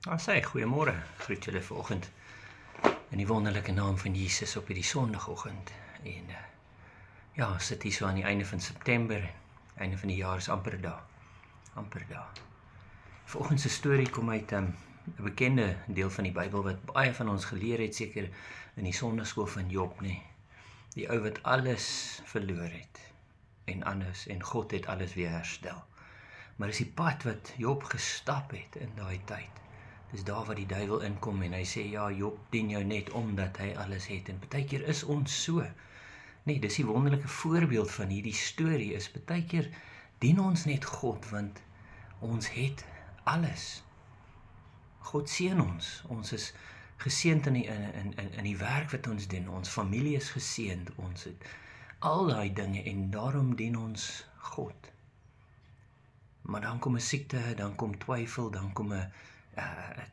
Sê, goeiemôre, groet julle vanoggend in die wonderlike naam van Jesus op hierdie Sondagoggend. En sit hier so aan die einde van September, einde van die jaar is amper daar. Vanoggend se storie kom uit 'n bekende deel van die Bybel wat baie van ons geleer het, seker in die Sondagskool van Job, nê. Die ou wat alles verloor het en God het alles weer herstel. Maar dis die pad wat Job gestap het in daai tyd. Dis daar waar die duiwel inkom en hy sê, ja, Job dien jou net omdat hy alles het. En partykeer is ons so. Nee, dis die wonderlike voorbeeld van hierdie storie is, partykeer dien ons net God, want ons het alles. God seën ons. Ons is geseënd in die werk wat ons doen. Ons familie is geseënd. Ons het al daai dinge en daarom dien ons God. Maar dan kom 'n siekte, dan kom twyfel, dan kom 'n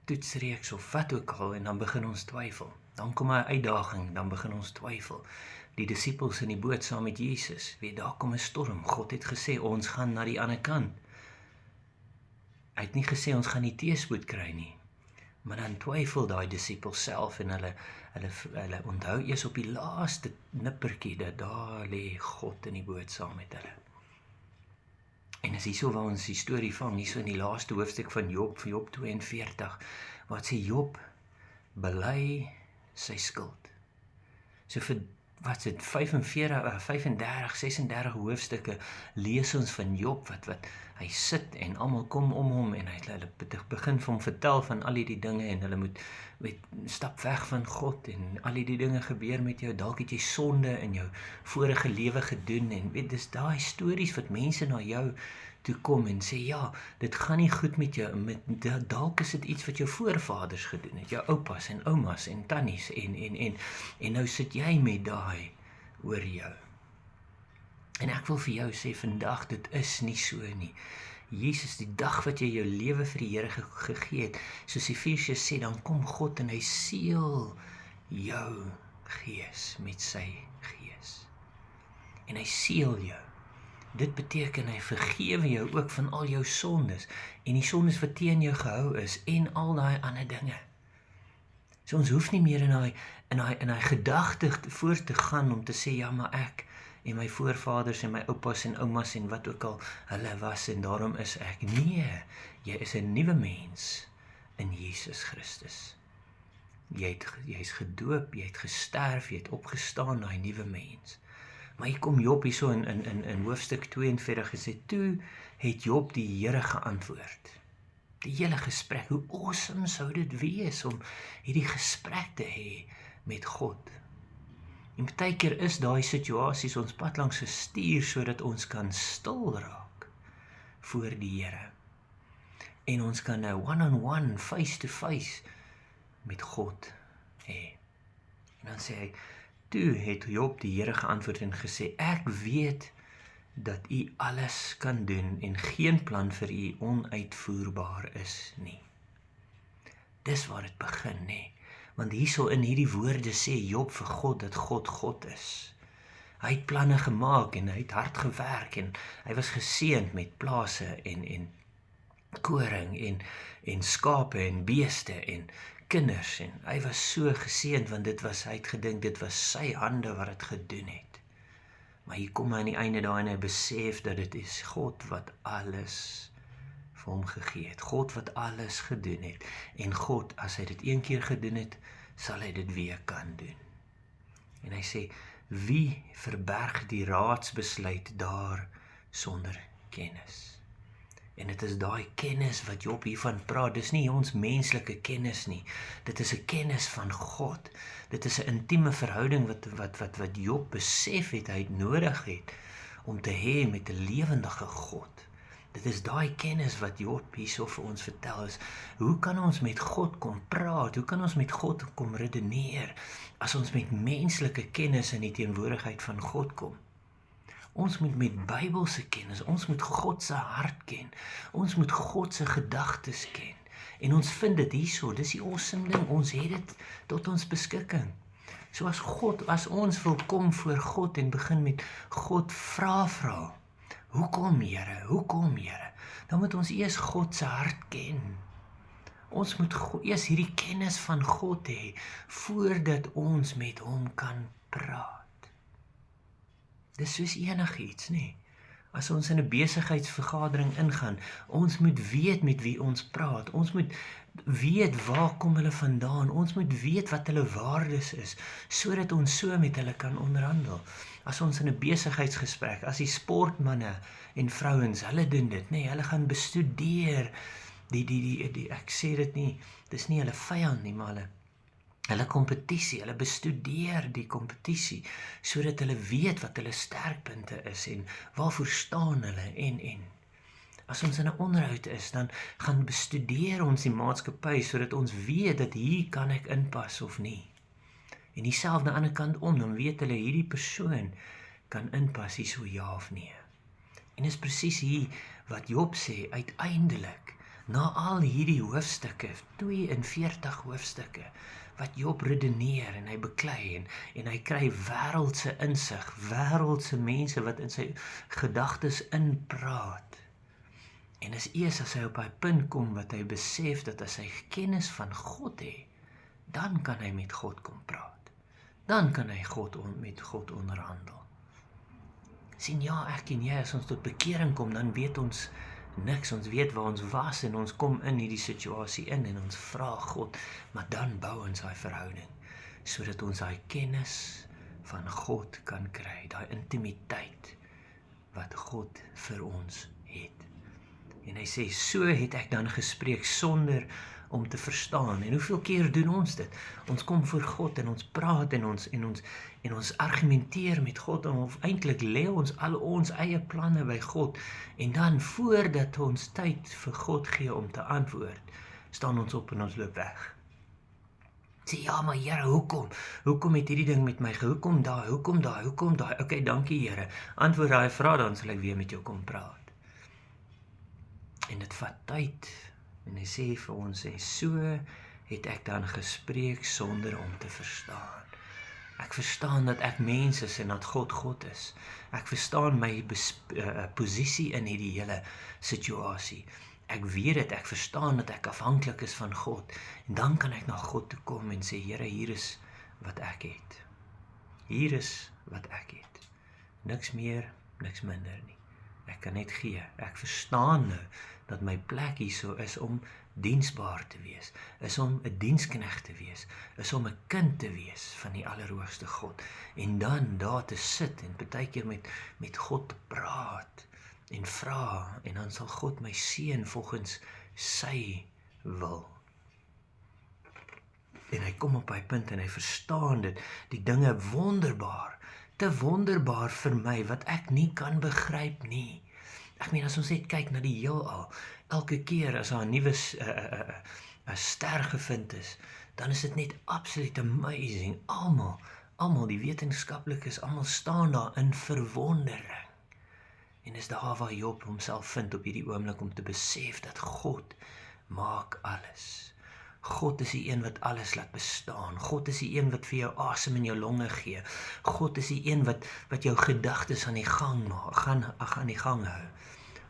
toetsreeks of wat ook al, en dan begin ons twyfel. Dan kom 'n uitdaging, dan begin ons twyfel. Die disippels in die boot saam met Jesus, weet, daar kom 'n storm. God het gesê, ons gaan na die ander kant. Hy het nie gesê, ons gaan nie teëspoed kry nie. Maar dan twyfel daai disippels self en hulle onthou eers op die laaste nippertjie dat daar lê God in die boot saam met hulle. En is hierso waar ons die storie vang, hierso in die laaste hoofstuk van Job 42, wat sê Job bely sy skuld. So vir, wat is dit, 35, 36 hoofstukke lees ons van Job, wat hy sit en almal kom om hom en hulle begin vir hom vertel van al die dinge en hulle moet stap weg van God en al die dinge gebeur met jou, dalk het jy sonde in jou vorige lewe gedoen en weet, dis daai stories wat mense na jou toe kom en sê, ja, dit gaan nie goed met jou, dalk is dit iets wat jou voorvaders gedoen het, jou oupas en oumas en tannies en nou sit jy met daai oor jou. En ek wil vir jou sê vandag, dit is nie so nie. Jesus, die dag wat jy jou lewe vir die Here gegee het, soos Efesiërs sê, dan kom God en hy seël jou gees met sy gees. En hy seël jou. Dit beteken hy vergewe jou ook van al jou sondes en die sondes wat teen jou gehou is en al daai ander dinge. So ons hoef nie meer in daai gedagte voor te gaan om te sê, ja, maar ek en my voorvaders en my oupas en oumas en wat ook al hulle was en daarom is ek. Nee, jy is 'n nuwe mens in Jesus Christus. Jy is gedoop, jy het gesterf, jy het opgestaan, daai nuwe mens. Maar hier kom Job hierso in hoofstuk 42 gesê, toe het Job die Here geantwoord. Die hele gesprek, hoe awesome sou dit wees om hierdie gesprek te hê met God. En partykeer is daai situasies ons pad langs gestuur sodat ons kan stil raak voor die Here. En ons kan nou one-on-one, face-to-face met God hê. En dan sê hy, toe het Job die Here geantwoord en gesê, ek weet dat u alles kan doen en geen plan vir u onuitvoerbaar is nie. Dis waar dit begin, nê? Want hierso in hierdie woorde sê Job vir God dat God is. Hy het planne gemaak en hy het hard gewerk en hy was geseënd met plase en koring en skape en beeste en kinders en hy was so geseënd want hy het gedink dit was sy hande wat het gedoen het. Maar hier kom hy aan die einde daar en hy besef dat dit is God wat alles vir hom gegee het. God wat alles gedoen het. En God, as hy dit een keer gedoen het, sal hy dit weer kan doen. En hy sê, wie verberg die raadsbesluit daar sonder kennis? En dit is daai kennis wat Job hiervan praat, dis nie ons menslike kennis nie, dit is 'n kennis van God, dit is 'n intieme verhouding wat Job besef het, hy nodig het, om te hê met 'n lewendige God. Dit is daai kennis wat Job hierso vir ons vertel is, hoe kan ons met God kom praat, hoe kan ons met God kom redeneer, as ons met menslike kennis in die teenwoordigheid van God kom? Ons moet met Bybelse kennis, ons moet God se hart ken, ons moet God se gedagtes ken, en ons vind dit hierso, dis die awesome ding, ons het dit tot ons beskikking. So as ons wil kom voor God en begin met God vra, hoekom Here, dan moet ons eers God se hart ken. Ons moet eers hierdie kennis van God hê, voordat ons met hom kan praat. Dis soos enigiets, nee. As ons in 'n besigheidsvergadering ingaan, ons moet weet met wie ons praat. Ons moet weet waar kom hulle vandaan. Ons moet weet wat hulle waardes is, sodat ons so met hulle kan onderhandel. As ons in 'n besigheidsgesprek, as die sportmanne en vrouens, hulle doen dit, nee, hulle gaan bestudeer ek sê dit nie, dis nie hulle vyand nie, maar hulle kompetisie, hulle bestudeer die kompetisie, sodat hulle weet wat hulle sterkpunte is en waarvoor staan hulle en. As ons in 'n onderhoud is, dan gaan bestudeer ons die maatskappy, sodat ons weet dat hier kan ek inpas of nie. En dieselfde aan die ander kant om, dan weet hulle hierdie persoon kan inpas hier so ja of nee. En dis presies hier wat Job sê, uiteindelik, na al hierdie hoofstukke, 42 hoofstukke, wat Job redeneer en hy beklei en hy kry wêreldse insig, wêreldse mense wat in sy gedagtes inpraat. En is eers as hy op hy punt kom wat hy besef dat as hy kennis van God het, dan kan hy met God kom praat. Dan kan hy met God onderhandel. Sien, ja, ek en jy, as ons tot bekering kom, dan weet ons niks, ons weet waar ons was en ons kom in hierdie situasie in en ons vra God, maar dan bou ons daai verhouding, sodat ons daai kennis van God kan kry, daai intimiteit wat God vir ons het. En hy sê, so het ek dan gespreek sonder om te verstaan. En hoeveel keer doen ons dit? Ons kom voor God en ons praat en ons argumenteer met God of eintlik lê ons al ons eie planne by God en dan voordat ons tyd vir God gee om te antwoord, staan ons op en ons loop weg. Sê, ja, maar Here, hoekom? Hoekom het hierdie ding met my hoekom daai? Okay, dankie Here. Antwoord daai vraag, dan sal ek weer met jou kom praat. En dit vat tyd. En hy sê vir ons, so het ek dan gespreek sonder om te verstaan. Ek verstaan dat ek mens is en dat God God is. Ek verstaan my posisie in hierdie hele situasie. Ek weet dit, ek verstaan dat ek afhanklik is van God. En dan kan ek na God toe kom en sê, Here, hier is wat ek het. Hier is wat ek het. Niks meer, niks minder nie. Ek kan net gee. Ek verstaan nou dat my plek hierso is om diensbaar te wees, is om 'n diensknegt te wees, is om 'n kind te wees van die Allerhoogste God. En dan daar te sit en partykeer met God te praat en vra, en dan sal God my seën volgens sy wil. En hy kom op hy punt en hy verstaan dit, die dinge wonderbaar, te wonderbaar vir my, wat ek nie kan begryp nie. Ek meen, as ons net kyk na die heelal, elke keer as daar 'n nuwe ster gevind is, dan is dit net absoluut amazing. Almal die wetenskaplikes, almal staan daar in verwondering. En is daar waar Job homself vind op hierdie oomblik om te besef dat God maak alles. God is die een wat alles laat bestaan. God is die een wat vir jou asem in jou longe gee. God is die een wat jou gedagtes aan die gang hou.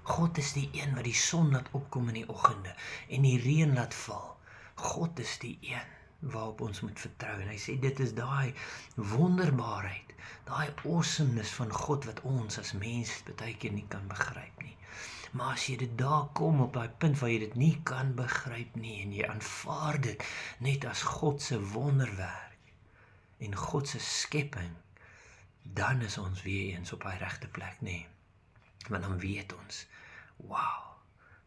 God is die een wat die son laat opkom in die oggende en die reën laat val. God is die een waarop ons moet vertrou. En hy sê, dit is daai wonderbaarheid, daai awesomeness van God wat ons as mens baie keer nie kan begryp nie. Maar as jy dit daar kom op daai punt waar jy dit nie kan begryp nie en jy aanvaar dit net as God se wonderwerk en God se skepping, dan is ons weer eens op daai regte plek, nee. Want dan weet ons, wow,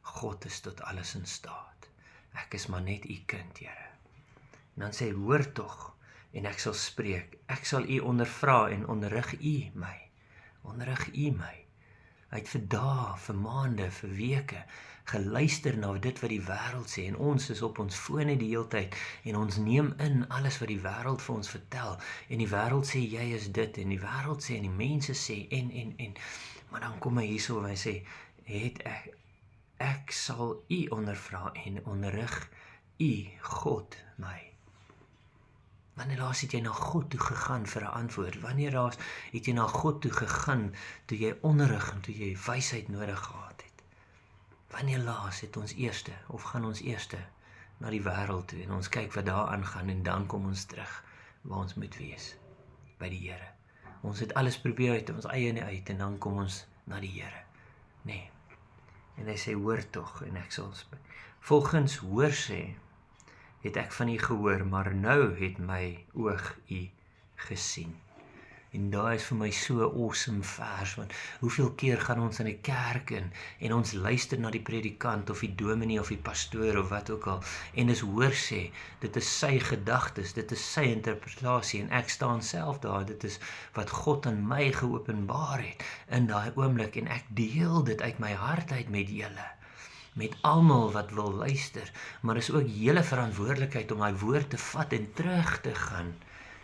God is tot alles in staat. Ek is maar net u kind, Here. En dan sê hy, hoor tog, en ek sal spreek. Ek sal u ondervra en onderrig u my. Onderrig u my. Hy het vir dae, vir maande, vir weke geluister na dit wat die wêreld sê, en ons is op ons fone die hele tyd, en ons neem in alles wat die wêreld vir ons vertel, en die wêreld sê, jy is dit, en die wêreld sê, en die mense sê, en, maar dan kom hy hierso, en hy sê, ek sal u ondervra, en onderrig u, God, my. Wanneer laas het jy na God toe gegaan vir 'n antwoord? Wanneer laas het jy na God toe gegaan toe jy onderrig en toe jy wysheid nodig gehad het? Wanneer laas het ons eerste, of gaan ons eerste, na die wêreld toe en ons kyk wat daar aangaan en dan kom ons terug waar ons moet wees, by die Here. Ons het alles probeer uit ons eie uit en dan kom ons na die Here. Nee. En hy sê, hoor tog, en ek sal volgens hoor sê, het ek van u gehoor, maar nou het my oog u gesien. En daar is vir my so awesome vers, want hoeveel keer gaan ons in 'n kerk in en ons luister na die predikant of die dominee of die pastoor of wat ook al, en dis hoor sê, dit is sy gedagtes, dit is sy interpretasie, en ek staan self daar, dit is wat God aan my geopenbaar het in daai oomblik, en ek deel dit uit my hart uit met julle, met almal wat wil luister, maar is ook julle verantwoordelikheid om daai woord te vat en terug te gaan,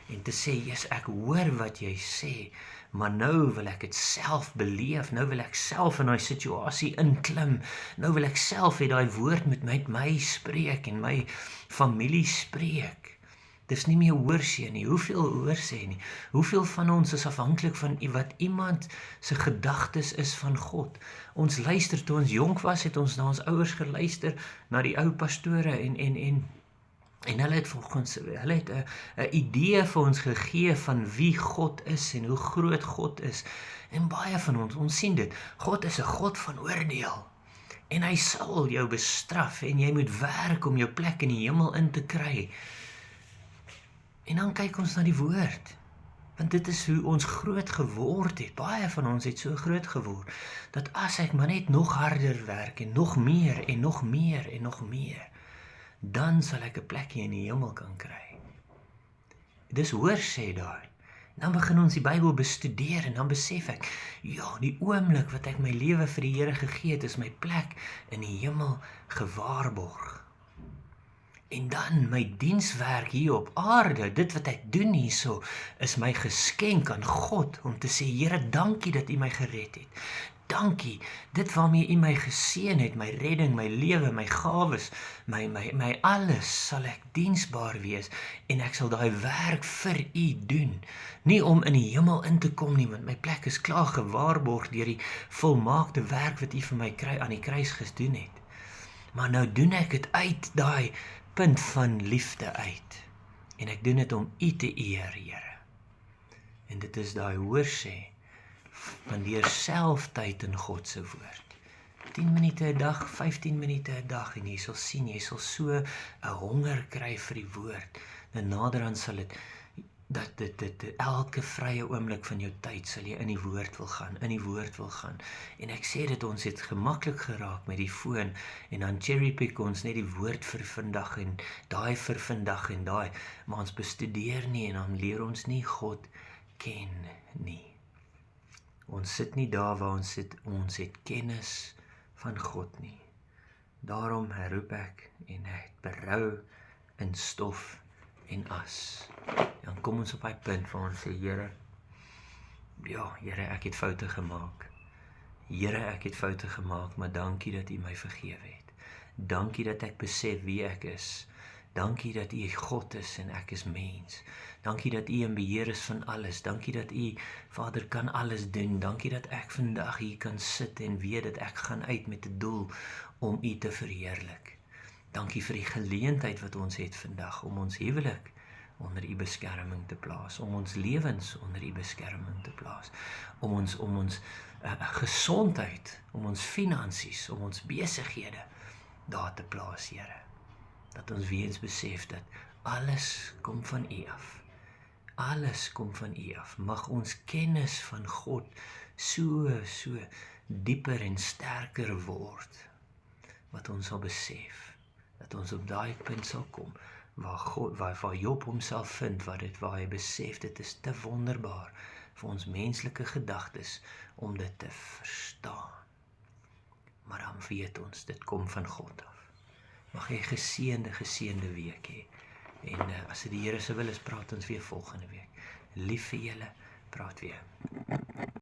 en te sê, Jesus, ek hoor wat jy sê, maar nou wil ek dit self beleef, nou wil ek self in daai situasie inklim, nou wil ek self hê daai woord met my spreek en my familie spreek. Dis nie meer hoorsê nie, hoeveel hoorsê nie, hoeveel van ons is afhanklik van wat iemand se gedagtes is van God. Ons luister, toe ons jonk was, het ons na ons ouers geluister, na die ou pastore en hulle het 'n idee vir ons gegee van wie God is en hoe groot God is. En baie van ons sien dit. God is 'n God van oordeel. En hy sal jou bestraf en jy moet werk om jou plek in die hemel in te kry. En dan kyk ons na die woord. Want dit is hoe ons groot geword het. Baie van ons het so groot geword, dat as ek maar net nog harder werk en nog meer en nog meer en nog meer, dan sal ek 'n plekjie in die hemel kan kry. Dis hoor sê daar. Dan begin ons die Bybel bestudeer en dan besef ek, ja, die oomblik wat ek my lewe vir die Here gegee het, is my plek in die hemel gewaarborg. En dan my dienswerk hier op aarde, dit wat ek doen hierso, is my geskenk aan God, om te sê, Here, dankie dat U my gered het. Dankie, dit waarmee U my geseën het, my redding, my lewe, my gawes, my alles, sal ek diensbaar wees, en ek sal daai werk vir U doen. Nie om in die hemel in te kom nie, want my plek is klaar gewaarborg deur die volmaakte werk wat U vir my aan die kruis gedoen het. Maar nou doen ek dit uit daai punt van liefde uit, en ek doen dit om U te eer, Here. En dit is daai hoorsê, van deur self tyd in God se woord. 10 minute 'n dag, 15 minute 'n dag, en jy sal sien, jy sal so 'n honger kry vir die woord. En naderhand sal dit elke vrye oomblik van jou tyd sal jy in die woord wil gaan, En ek sê dit, ons het gemaklik geraak met die foon, en dan cherrypick ons net die woord vir vandag, en daai vir vandag, en daai, maar ons bestudeer nie, en dan leer ons nie God ken nie. Ons sit nie daar waar ons sit, ons het kennis van God nie. Daarom herroep ek en ek berou in stof en as. Dan kom ons op die punt waar ons sê, Here, ja, Here, ek het foute gemaak. Here, ek het foute gemaak, maar dankie dat U my vergewe het. Dankie dat ek besef wie ek is. Dankie dat U God is en ek is mens. Dankie dat U in beheer is van alles. Dankie dat U, Vader, kan alles doen. Dankie dat ek vandag hier kan sit en weet dat ek gaan uit met 'n doel om U te verheerlik. Dankie vir die geleentheid wat ons het vandag om ons huwelik onder U beskerming te plaas, om ons lewens onder U beskerming te plaas, om ons gesondheid, om ons finansies, om ons besighede daar te plaas, Here. Dat ons weer eens besef dat alles kom van U af. Alles kom van U af. Mag ons kennis van God so dieper en sterker word, wat ons sal besef, dat ons op daai punt sal kom, waar Job homself vind, waar hy besef, dit is te wonderbaar vir ons menslike gedagtes om dit te verstaan. Maar dan weet ons, dit kom van God af. Mag jy geseënde week hê. En as dit die Here se wil is, praat ons weer volgende week. Lief vir julle, praat weer.